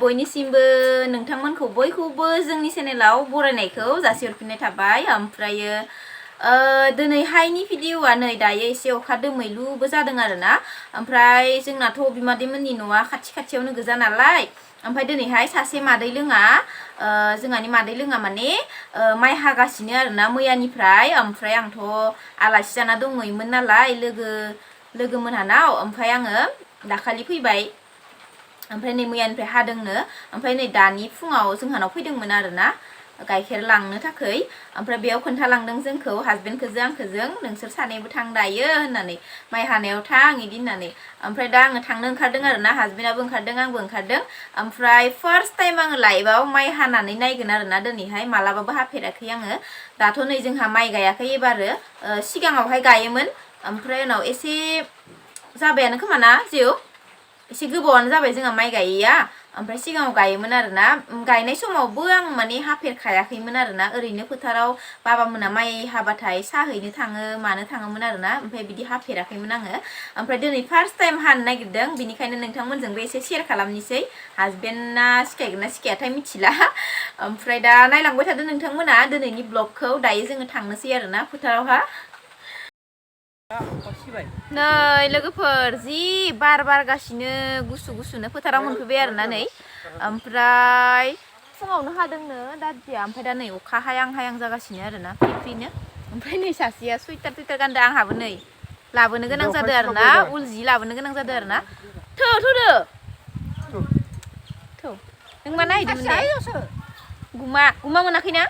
बयनिसिमबो नोंथांमोनखौ बयखौबो जोंनि चेनेलाव बरायनायखौ जासिहरफिननाय थाबाय। ओमफ्रायो दिनैहायनि भिडिअआ नै दायो एसे अखा दोमैलुबो जादों आरोना। ओमफ्राय जोंनाथ' बिमादैमोननि न'आ खाथि खाथियावनो गोजा नालाय, ओमफ्राय दिनैहाय सासे मादै लोङा जोंहानि मादै लोङा माने माइ हागासिनो आरोना मैयानिफ्राय। ओमफ्राय आंथ' आलासि जाना दंहैयोमोन नालाय लोगो मोनहानाव, ओमफ्राय आङो दाखालि फैबाय। ओमफ्राय नै मैयानिफ्राय हादोंनो, ओमफ्राय नै दानि फुङाव जोंहानाव फैदोंमोन आरोना गाइखेर लांनो थाखाय। ओमफ्राय बेयाव खोन्थालांदों जोंखौ हासबेन्डखौजों आंखौजों नोंसोर सानैबो थां दायो होननानै, माइ हानायाव थां इदि होननानै। ओमफ्राय दा आङो थांनो ओंखारदों आरोना, हासबेन्डआबो ओंखारदों आंबो ओंखारदों। ओमफ्राय फार्स्ट टाइम आङो लाइफआव माइ हानानै नायगोन आरोना दिनैहाय, मालाबाबो हाफेराखै आङो। दाथ' नै जोंहा माइ गायाखै एबारो, सिगाङावहाय गायोमोन। ओमफ्राय उनाव एसे जाबायानो खोमा ना जिउ, एसे गोबावानो जाबाय जोंहा माइ गायैया। ओमफ्राय सिगाङाव गायोमोन आरोना, गायनाय समावबो आं माने हाफेरखायाखैमोन आरोना, ओरैनो फोथाराव बाबामोना माइ हाबाथाय साहैनो थाङो मानो थाङोमोन आरोना, ओमफ्राय बिदि हाफेराखैमोन आङो। ओमफ्राय दिनै फार्स्ट टाइम हानो नागिरदों, बिनिखायनो नोंथांमोनजोंबो एसे शेयार खालामनोसै। हासबेन्डना सिखायगोन ना सिखायाथाय मिथिला। ओमफ्राय दा नायलांबाय थादो नोंथांमोना दिनैनि ब्लगखौ। दायो जोङो थांनोसै आरोना फोथारावहा। नै लोगोफोर जि बार बारगासिनो गुसु गुसुनो, फोथाराव मोनफैबाय आरोना नै। ओमफ्राय फुङावनो हादोंनो दादिया, ओमफ्राय दा नै अखा हायां हायां जागासिनो आरोना फ्रि फ्रिनो। ओमफ्राय नै सासेया सुइटार टुइटार गानदों, आंहाबो नै लाबोनो गोनां जादों आरोना, उल जि लाबोनो गोनां जादों आरोना। थौदो नों मा नायहैदोंमोन दे? गुमा मोनाखैना?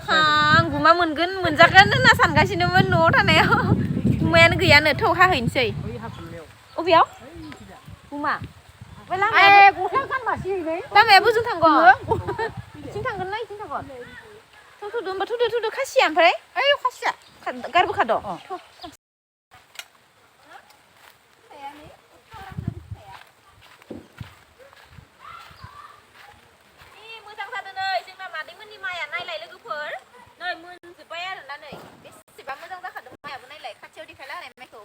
आं गुमा मोनगोन मोनजागोन होनना सानगासिनोमोन न'आव थानायाव, गुमायानो गैयानो। थौ हाहैनोसै। अबेयाव गुमा? लामाया बोजों थांगोन, इथिं थांगोन ना इथिं थांगोन? थौदो होमबा, थौदो खासिया, ओमफ्राय खासिया गारबोखाद'। मोजां जादों नै जोंना मादैमोननि माइया, नायलाय लोगोफोर नै मोनजोब्बाय आरोना। नै बेसेबा मोजां जाखादों माइयाबो, नायलाय खाथियाव देखायला होनाय माइखौ,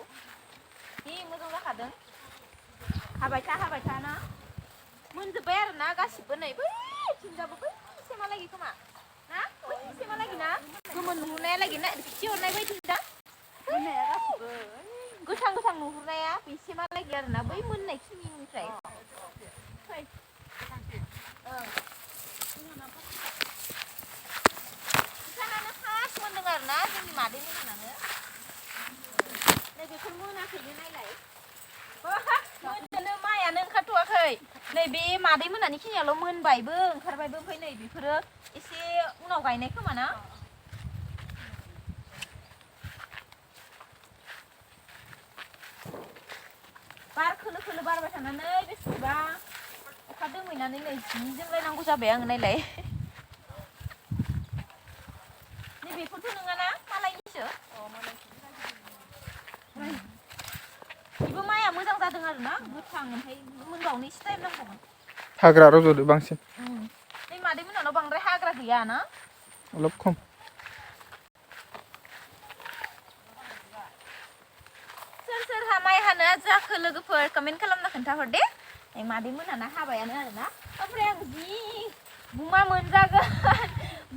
जि मोजां जाखादों। हाबाय था ना, मोनजोब्बाय आरोना गासिबो। नै बैथिंजाबो बैसिमहालागि खोमा ना, बैसिमहालागि ना, गोमोन नुहुरनायालागि ना, खिथिहरनाय बायदि दा गोथां नुहुरनाया बेसिमहालागि आरोना, बै मोननाय खिनिनिफ्राय। बिसानानो फार्स्ट मोनदों आरोना, जोंनि मादै मोनहानो। नै बेफोर मोनाखैनो, नायलाय मोननोनो माइयानो ओंखारथ'वाखै। नै बे मादै मोनानि खिनियाल' मोनबायबो ओंखारबायबो, ओमफ्राय नै बेफोरो एसे उनाव गायनाय खोमा ना। बार खोलो खोलो बारबाय थानानै बेसेबा अखा दोमैनानै नै जि जोमलायनांगौ जाबाय आङो, नायलाय। नै बेफोरथ' नङाना, मालायनिसो। बेबो माइया मोजां जादों आरोना, गोथां, ओमफ्राय मोनबावनो एसे टाइम नांगौमोन। हाग्रा रज'दो बांसिन। नै मादै मोनहानाव बांद्राय हाग्रा गैया ना, अलब खम। सोरहा माइ हानो जाखो लोगोफोर कमेन्ट खालामना खोन्थाहर दे। मादै मोनहाना हाबायानो आरोना। ओमफ्राय आं जि गुमा मोनजागोन,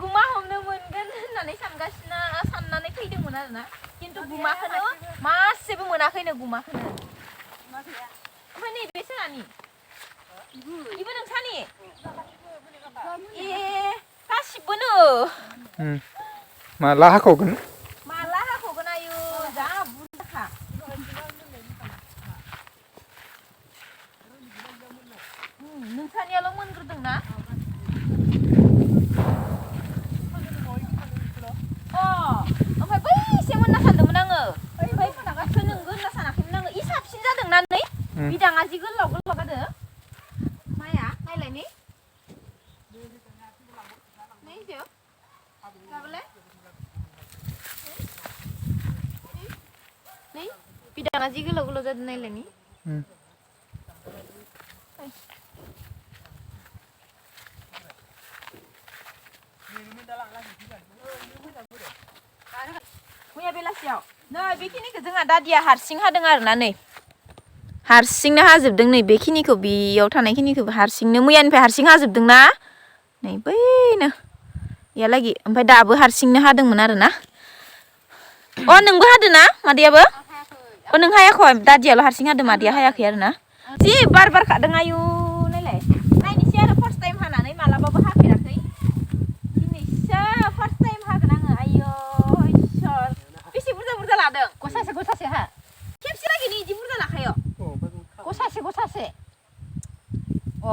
गुमा हमनो मोनगोन होननानै साननानै फैदोंमोन आरोना, खिन्थु गुमाखौनो मासेबो मोनाखैनो, गुमाखौनो। ओमफ्राय नैबे सोरहानि? इबो नोंसानि? ए गासिबोनो। माला हाखावगोन? माला हाखावगोन आयु, जा बुरजाखा। नोंसानियाल' मोनग्रोदोंना? ओमफ्राय बैसे मोनना सानदोंमोन आङो, ओमफ्राय बेखौ नोंगो होनना सानाखैमोन आङो। इ साबसिन जादोंना नै बिदाङा जि गोलाव गोलाव जादों माइया, नायलाय नै बिदाङा जि गोलाव गोलाव जादों, नायलाय। मैया बेलासियाव नै बेखिनिखौ जोंहा दादिया हारसिं हादों आरोना, नै हारसिंनो हाजोबदों नै बेखिनिखौ बेयाव थानायखिनिखौ हारसिंनो मैयानिफ्राय हारसिं हाजोबदोंना नै बैनो यालागि ओमफ्राय दाबो हारसिंनो हादोंमोन आरो ना अ नोंबो हादों ना मादैयाबो अ नों हायाखै दादियाल' हारसिं हादों मादैया हायाखै आरो ना जि बार बारखादों आयु नायलाय नायनोसै आरो फार्स्ट टाइम हानानै मालाबाबो हाफेराखै दिनैसो फार्स्ट टाइम हागोन आङो आयौ इसोर बेसे बुरजा बुरजा लादों गसासे हा खेबसे लागैनो इदि बुरजा लाखायो गसासे अ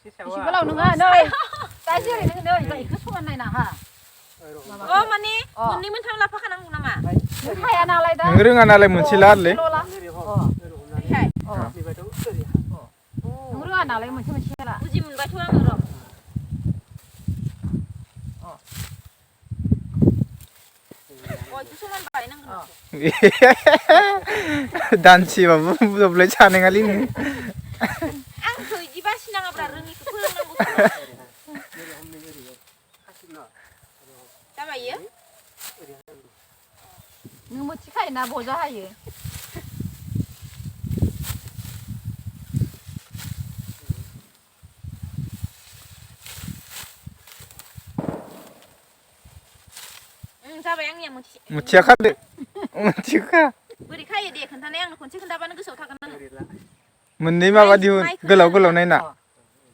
एसे गोलाव नङा नै दा जेरै नोङो नै इखौ समान नायना हा अ माने मोननै मोनथाम लाफाखानांगौ नामा नों हाया नालाय दा नों रोङा नालाय मोनसे लालै नों रोङा नालाय मोनसे मोनसे ला बुजि मोनबाथ' आङो र' दानसेबाबो दब्लाय सानोङालै नों आंखौ इदि बासिनाङाब्रा रोङिखौ फोरोंनांगौ जाबायो नों मिथिखायोना बजा हायो जाबाय आंनिया मोनथिया खादो मोनथिखा बोरै खायो दे खोन्थानाय आंनो खनसे खोन्थाबानो गोसोआव थागोन आङो मोननै माबा दिहुन गोलाव गोलाव नायना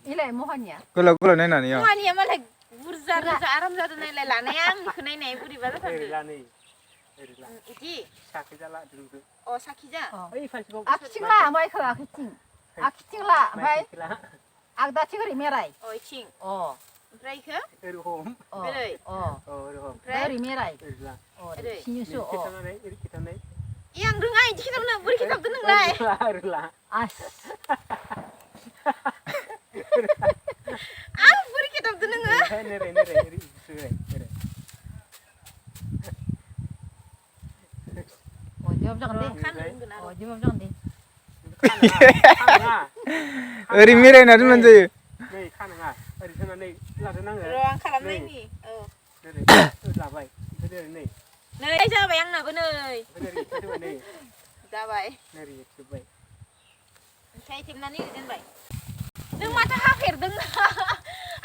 इलाय महानिया गोलाव गोलाव नायनानै महानिया मालाय बुरजा बुरजा आराम जादों नायलाय लानाया आंनिखौ नायनाय बोरैबा जाथारदों इदि अ साखिजा आखिथिं ला माइखौ आखिथिं ला ओमफ्राय आगदाथिं ओरै मेराय अ इथिं अ ओमफ्राय इखो ओरै ओमफ्राय ओरै मेराय ओरै सिनिसो ए आं रोङा इदि खिथाबनो बोरै खिथाबदो नोंलाय आं बोरै खिथाबदो नोङो जेबो जागोन दे जेबो जागोन दे ओरै मेरायना दोनबानो जायो र' आं खालामनायनि नै जाबाय आंनाबो नै जाबाय ओमफ्राय थेबनानै ओरै दोनबाय नों माथो हाफेरदों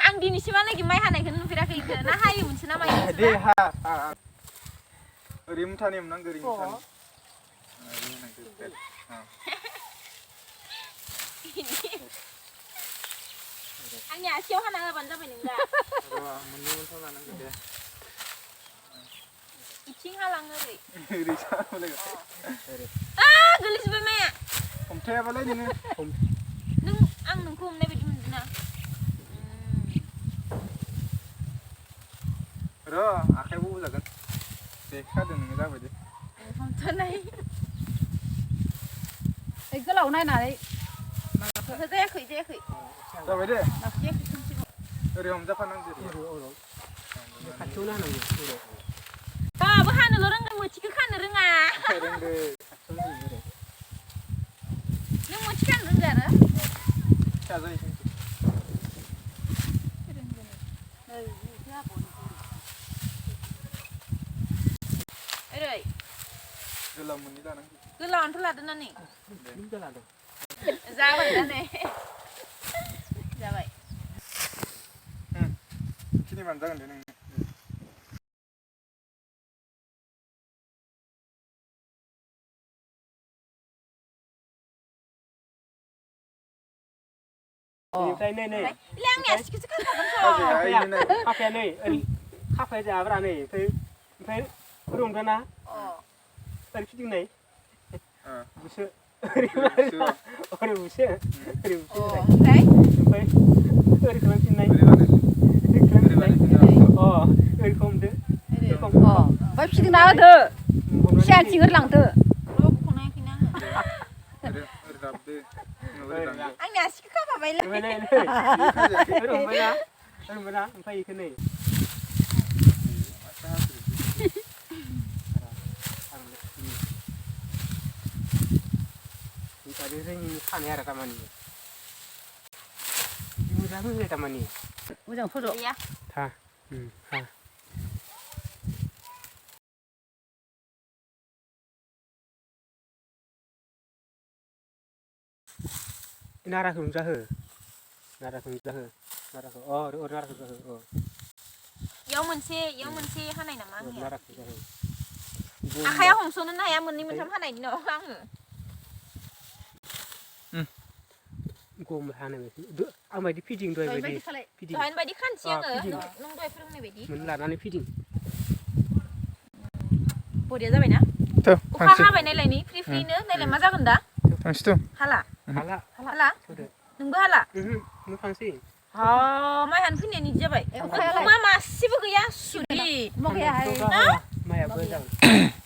आं दिनैसिमहालागै माइ हानायखौनो नुफेराखै इखो ना हायोमोनसो ना मायोमोनसो दे हा ओरै मुथानि मोननांगौ ओरै मुथानि आंनि आसियाव हाना होबानो जाबाय नों दा मोननै मोनथाम लानांगौ दे इथिं हालाङो ओरै गोलैजोब्बाय माया हमथायाबालाय नोङो नों आं नोंखौ हमनाय बायदि मोनदों ना र' आखाइ बौजागोन दे खादो नोङो जाबाय दे हमथानाय गोलाव नायनानै जायाखै जायाखै जाबाय दे जायाखै ओरै हमजाफानांगौ खाथियावनो हानांगौ बाबो हानोल' रोंगोन मोथिखौ खानो रोङा रोंदो नों मोथि खानो रोंदो आरो फिसा जायो ओरै गोलाव मोननै लानांगौ गोलावानोथ' लादों ना नै जाबाय दा नै जाबाय खिनिबानो जागोन दे नों बेनिफ्राय नै आंनि आसिखौसो खाफागोन खाफाया नै खाफाया जाब्रा नै ओमफ्राय रंगाना ओरै फिदिंनाय बुसो ओरै बुसो ओमफ्राय ओरै खालामफिननाय ओरै हमदो ओमफ्राय फिदिंना होदो सिगांथिं ओरलांदो बख'नायाखैनो आङो आंनि आसिखौ खाफाबायलै ओमफ्राय इखौ नै रोङिनि खानाय आरो तारमाने मोजां होनलाय तारमाने मोजां फज' था नाराखौ जाहो नाराखौ जाहो इयाव मोनसे हानाय नामा आंनिया नाराखौ जाहो आखाया हमस'नो हाया मोननै मोनथाम हानायनि उनाव आङो गम हानाय बायदि आं बायदि फिदिं दहाय बायदि फिदिं दहायनि बायदि खानसै आङो नों दहाय फोरोंनाय बायदि मोन लानानै फिदिं बरिया जाबायना अखा हाबाय नायलाय नै फ्रि फ्रिनो नायलाय मा जागोन दा थांसैथ' हाला हाला नोंबो हाला नों थांसै माइ हानो फैनाया निदि जाबाय अखा मासेबो गैया सुदि माइयाबो जागोन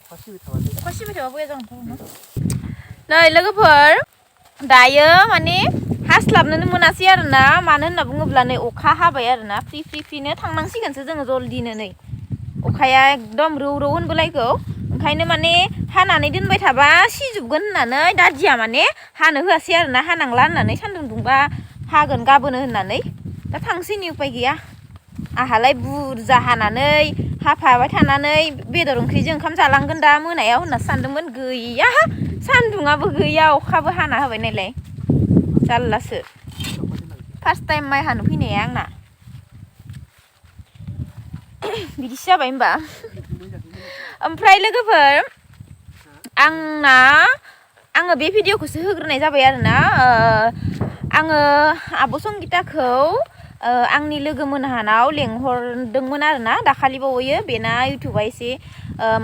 अखा सिबाय थाबा बया जागोन नै लोगोफोर दायो माने हास्लाबनोनो मोनासै आरोना मानो होनना बुङोब्ला नै अखा हाबाय आरोना फ्रि फ्रिनो थांनांसिगोनसो जोङो जल्दिनो नै अखाया एकदम रौ होनबोलायगौ ओंखायनो माने हानानै दोनबाय थाबा सिजोबगोन होननानै दादिया माने हानो होआसै आरोना हानांला होननानै सान्दुं दुंबा हागोन गाबोनो होननानै दा थांसैनि उपाय गैया आहालाय बुरजा हानानै हाफाबाय थानानै बेदर ओंख्रिजों ओंखाम जालांगोन दा मोनायाव होनना सानदोंमोन गैया सान्दुङाबो गैया अखाबो हाना होबाय नायलाय जारलासो फार्स्ट टाइम माइ हानो फैनाया आंना बिदिसो जाबाय होमबा ओमफ्राय लोगोफोर आङो बे भिडिअखौसो होग्रोनाय जाबाय आरोना आङो आब' संगिताखौ आंनि लोगो मोनहानाव लेंहरदोंमोन आरोना दाखालि बावैयो बेना इउटुबा एसे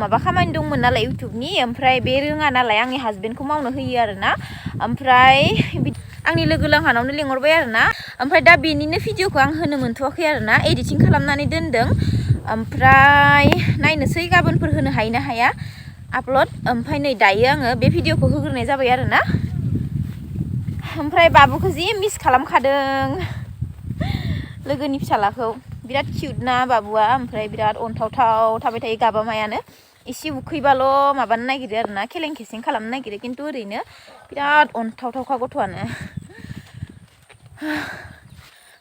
माबा खामानि दंमोन नालाय इउटुबनि ओमफ्राय बे रोङा नालाय आंनि हासबेन्डखौ मावनो होयो आरोना ओमफ्राय आंनि लोगो लांहानावनो लेंहरबाय आरोना ओमफ्राय दा बेनिनो भिडिअखौ आं होनो मोनथ'वाखै आरोना एडिटिं खालामनानै दोनदों ओमफ्राय नायनोसै गाबोनफोर होनो हायो ना हाया आपल'ड ओमफ्राय नै दायो आङो बे भिडिअखौ होग्रोनाय जाबाय आरोना ओमफ्राय बाबुखौ जि मिस खालामखादों लोगोनि फिसालाखौ बिराद किउट ना बाबुआ ओमफ्राय बिराद अनथावथाव थाबाय थायो गाबा मायानो एसे उखैबाल' माबानो नागिरो आरोना खेलें खेसें खालामनो नागिरो खिन्थु ओरैनो बिराद अनथावथावखा गथ'आनो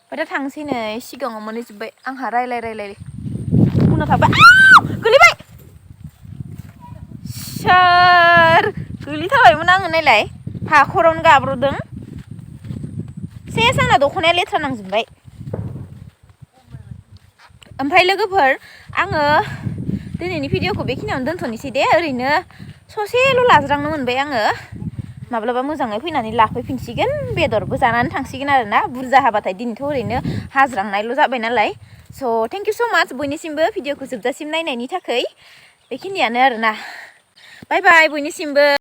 ओमफ्राय दा थांसै नै सिगाङाव मोनहैजोब्बाय आंहा रायलाय उनाव थाबाय गोलैबाय सोर गोलैथाबायमोन आङो नायलाय हाखरावनो गाब्र'दों सेस आंना दख'नाया लेथ्रा नांजोबबाय ओमफ्राय लोगोफोर आङो दिनैनि भिडिअखौ बेखिनियावनो दोनथ'नोसै दे ओरैनो ससेल' लाज्रांनो मोनबाय आङो माब्लाबा मोजाङै फैनानै लाफैफिनसिगोन बेदरबो जानानै थांसिगोन आरोना बुरजा हाबाथाय दिनैथ' ओरैनो हाज्रांनायल' जाबाय नालाय स' थेंक इउ स' माच बयनिसिमबो भिडिअखौ जोबजासिम नायनायनि थाखाय बेखिनियानो आरोना बाय बाय बयनिसिमबो